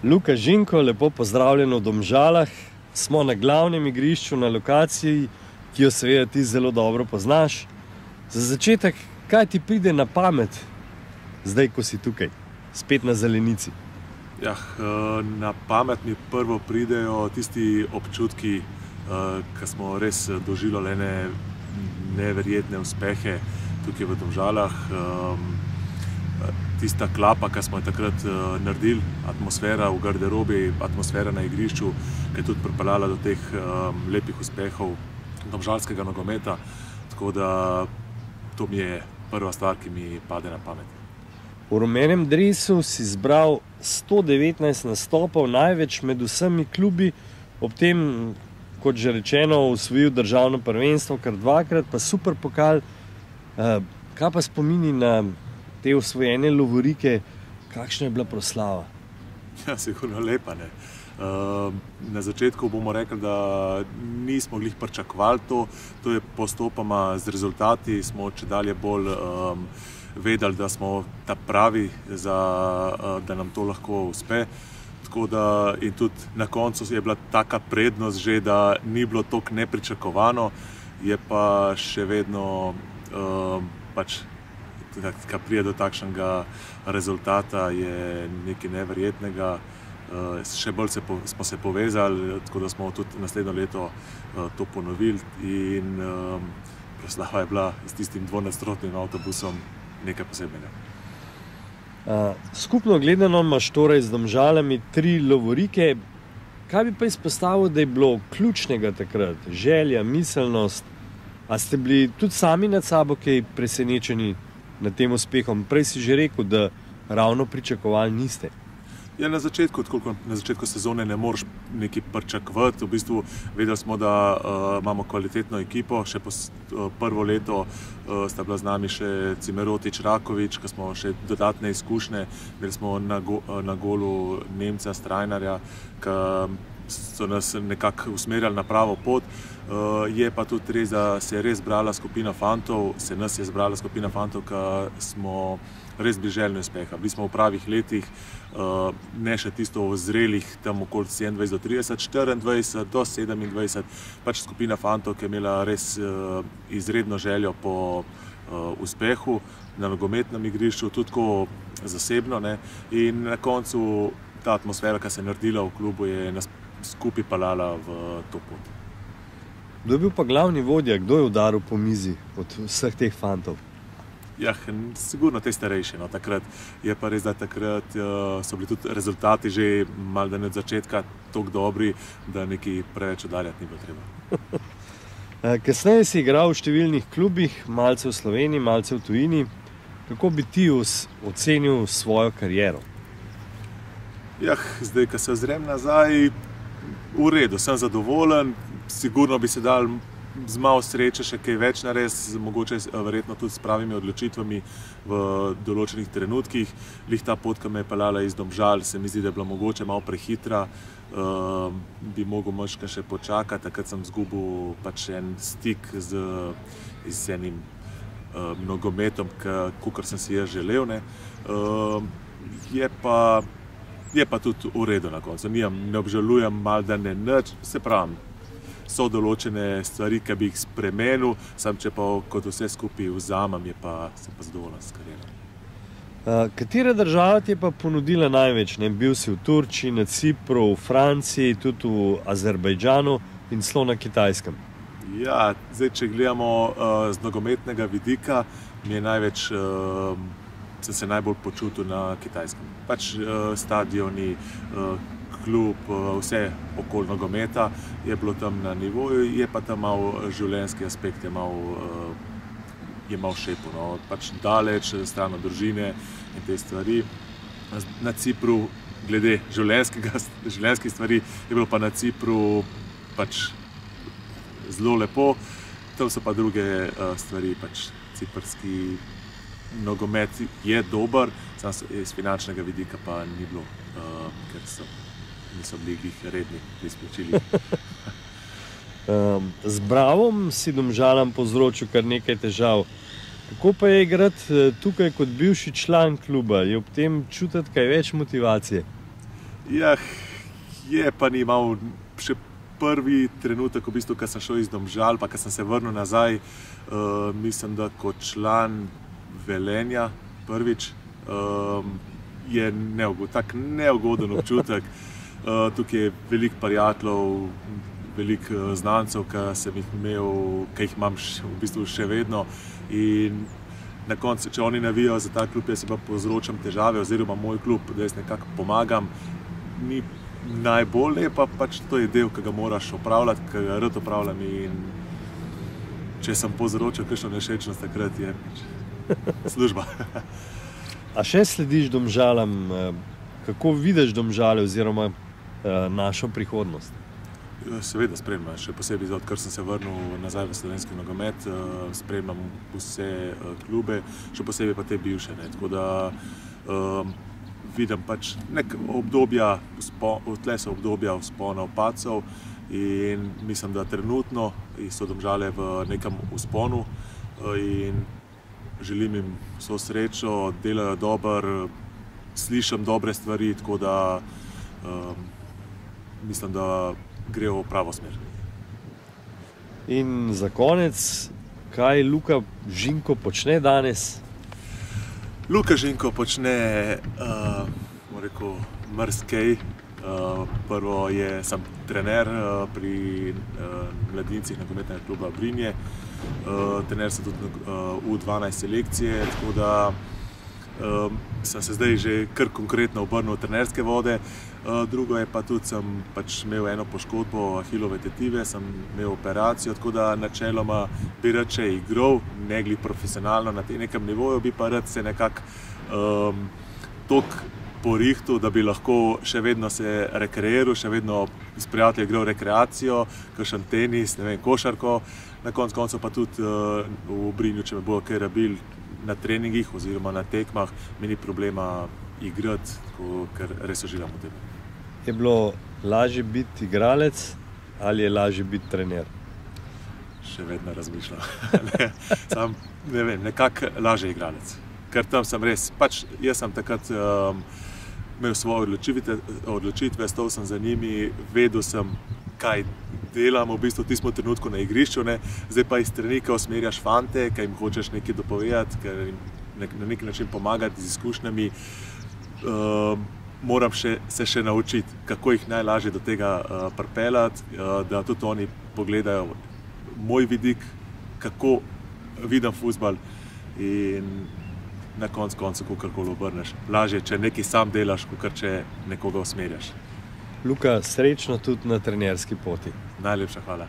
Luka Žinko, lepo pozdravljen v Domžalah. Smo na glavnem igrišču, na lokaciji, ki jo seveda ti zelo dobro poznaš. Za začetek, kaj ti pride na pamet, zdaj, ko si tukaj, spet na zelenici? Na pamet mi prvo pridejo tisti občutki, ko smo res doživljali neverjetne uspehe tukaj v Domžalah. Tista klapa, ki smo jo takrat naredili, atmosfera v garderobi, atmosfera na igrišču, ki je tudi pripeljala do teh lepih uspehov domžalskega nogometa. Tako da to mi je prva stvar, ki mi pade na pamet. V rumenem dresu si zbral 119 nastopov, največ med vsemi klubi, ob tem, kot že rečeno, osvojil državno prvenstvo kar dvakrat, pa super pokal. Kaj pa spomini na te osvojene lovorike, kakšna je bila proslava? Sigurno lepa, ne. Na začetku bomo rekli, da nismo glih pričakovali to. To je postopoma z rezultati, smo čedalje bolj vedeli, da smo ta pravi, da nam to lahko uspe. Tako da in tudi na koncu je bila taka prednost že, da ni bilo toliko nepričakovano, je pa še vedno ko pride do takšnega rezultata, je nekaj neverjetnega. Še bolj smo se povezali, tako da smo tudi naslednjo leto to ponovili in proslava je bila s tistim dvonadstropnim avtobusom nekaj posebnega. Skupno gledano imaš torej z Domžalami 3 lovorike. Kaj bi pa izpostavil, da je bilo ključnega takrat? Želja, miselnost? A ste bili tudi sami nad sabo kaj presenečeni nad tem uspehom? Prej si že rekel, da ravno pričakovali niste. Na začetku sezone ne moreš nekaj pričakovati. V bistvu vedeli smo, da imamo kvalitetno ekipo. Še prvo leto sta bila z nami še Cimerotič, Rakovič, ko smo še dodatne izkušnje. Imeli smo na golu Nemca, Strajnarja, ki so nas nekako usmerjali na pravo pot. Je pa tudi res, da se je res zbrala skupina fantov, nas je zbrala skupina fantov, ki smo res bili željni uspeha. Bili smo v pravih letih, ne še tisto v zrelih, tam okoli 27 do 30, 24 do 27, pač skupina fantov, ki je imela res izredno željo po uspehu na nogometnem igrišču, tudi tako zasebno, ne. In na koncu ta atmosfera, ki se je naredila v klubu, je nas skupaj peljala v to pot. Kdo je bil pa glavni vodja, kdo je udaril po mizi od vseh teh fantov? Sigurno te starejše. Takrat je pa res, da takrat so bili tudi rezultati že malo od začetka toliko dobri, da nekaj preveč udarjati ni bilo treba. Kasneje si igral v številnih klubih, malce v Sloveniji, malce v tujini. Kako bi ti ocenil svojo kariero? Zdaj, ko se ozrem nazaj, v redu, sem zadovoljen. Sigurno bi se dal z malo sreče še kaj več narediti, mogoče verjetno tudi s pravimi odločitvami v določenih trenutkih. Lih ta pot, ki me je peljala iz Domžal, se mi zdi, da je bila mogoče malo prehitra. Bi mogel malo še počakati, takrat sem izgubil pač en stik z enim nogometom, kakor sem si jaz želel, ne. Je pa tudi v redu na koncu. Ne obžalujem malo, da ne nič, se pravim. So določene stvari, ki bi jih spremenil, sam če pa kot vse skupaj vzamem, sem pa zadovoljen s kariero. Katera država ti je pa ponudila največ? Bil si v Turčiji, na Cipru, v Franciji, tudi v Azerbajdžanu in celo na Kitajskem. Zdaj, če gledamo z nogometnega vidika, mi je največ, sem se najbolj počutil na Kitajskem. Pač stadioni, klub, vse okoli nogometa je bilo tam na nivoju, je pa tam malo življenjski aspekt, je malo šepo, no. Pač daleč, stran od družine in te stvari. Na Cipru, glede življenjskih stvari, je bilo pa na Cipru pač zelo lepo. Tam so pa druge stvari, pač ciprski nogomet je dober, samo iz finančnega vidika pa ni bilo, ker niso bili redni izplačili. Z Bravom si Domžalam povzročil kar nekaj težav. Kako pa je igrati tukaj kot bivši član kluba? Je ob tem čutiti kaj več motivacije? Ja, je pa ni imel še prvi trenutek, v bistvu, ko sem šel iz Domžal, pa ko sem se vrnil nazaj, mislim, da kot član Velenja prvič, je tak neugoden občutek. Tukaj je veliko prijateljev, veliko znancev, ki sem jih imel, ki jih imam v bistvu še vedno. In na koncu, če oni navijajo za ta klub, jaz si pa povzročam težave, oziroma moj klub, da jaz nekako pomagam, ni najbolje, pa pač to je del, ki ga moraš opravljati, ki ga rad opravljam, in če sem povzročil kakšno nevšečnost, takrat je služba. A še slediš Domžalam? Kako vidiš Domžale oziroma našo prihodnost? Seveda spremljam, še posebej odkar sem se vrnil nazaj v slovenski nogomet, spremljam vse klube, še posebej pa te bivše. Tako da vidim pač nek obdobja, tle so obdobja vzponov, padcev, in mislim, da trenutno so Domžale v nekem vzponu in želim jim vso srečo, delajo dobro, slišim dobre stvari, tako da mislim, da grejo v pravo smer. In za konec, kaj Luka Žinko počne danes? Luka Žinko počne, bom rekel, marsikaj. Prvo sem trener pri mladincih nogometnega kluba Brinje. Trener sem tudi U12 selekcije, tako da sem se zdaj že kar konkretno obrnil v trenerske vode. Drugo je pa tudi, sem pač imel eno poškodbo ahilove tetive, sem imel operacijo, tako da načeloma bi rad še igral, ne glih profesionalno na nekem nivoju, bi pa rad se nekako toliko porihtal, da bi lahko še vedno se rekreiral, še vedno s prijatelji igral rekreacijo, kakšen tenis, ne vem, košarko. Na koncu koncev pa tudi v Brinju, če me bojo kaj rabili na treningih oziroma na tekmah, mi ni problema igrati, ker res uživam v tem. Je bilo lažje biti igralec ali je lažje biti trener? Še vedno razmišljam. Ne vem, nekako lažje igralec. Ker tam sem res, pač jaz sem takrat imel svoje odločitve, stal sem za njimi, vedel sem, kaj delam v bistvu v tistem trenutku na igrišču, ne. Zdaj pa iz trenika usmerjaš fante, kaj jim hočeš nekaj dopovedati, ker jim na neki način pomagati z izkušnjami. Moram se še naučiti, kako jih najlažje do tega pripeljati, da tudi oni pogledajo moj vidik, kako vidim fuzbal, in na koncu koncev, kakorkoli obrneš. Lažje, če nekaj sam delaš, kakor če nekoga usmerjaš. Luka, srečno tudi na trenerski poti. Najlepša hvala.